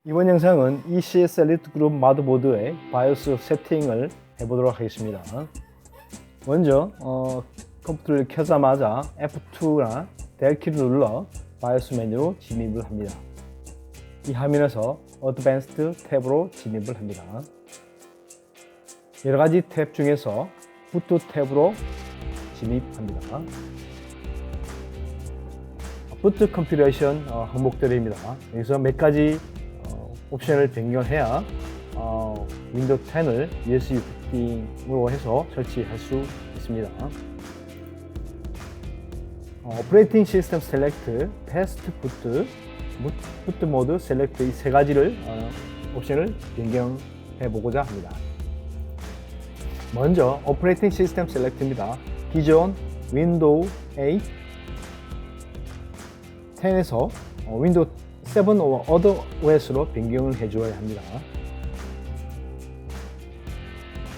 이번 영상은 ECS 엘리트 그룹 마더보드의 바이오스 세팅을 해보도록 하겠습니다. 먼저 컴퓨터를 켜자마자 F2나 델키를 눌러 바이오스 메뉴로 진입을 합니다. 이 화면에서 어드밴스드 탭으로 진입을 합니다. 여러가지 탭 중에서 부트 탭으로 진입합니다. 부트 컨피그레이션 항목들입니다. 여기서 몇 가지 옵션을 변경해야 윈도우 10을 USB 부팅으로 해서 설치할 수 있습니다. 오퍼레이팅 시스템 셀렉트, 패스트 부트, 부트 모드 셀렉트 이 세 가지를 옵션을 변경해 보고자 합니다. 먼저 오퍼레이팅 시스템 셀렉트입니다. 기존 윈도우 8, 10에서 윈도우 7 어더 OS로 변경을 해줘야 합니다.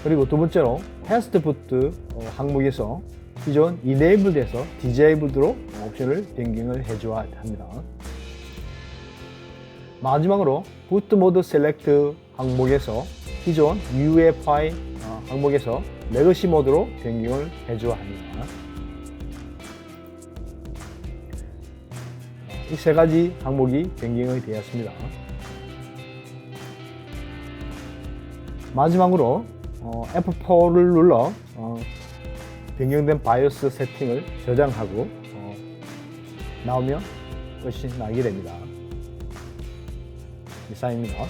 그리고 두 번째로 패스트 부트 항목에서 기존 Enabled에서 Disabled로 옵션을 변경을 해줘야 합니다. 마지막으로 부트 모드 셀렉트 항목에서 기존 UEFI 항목에서 레거시 모드로 변경을 해줘야 합니다. 이 세 가지 항목이 변경이 되었습니다. 마지막으로 F4를 눌러 변경된 바이오스 세팅을 저장하고 나오면 끝이 나게 됩니다. 이상입니다.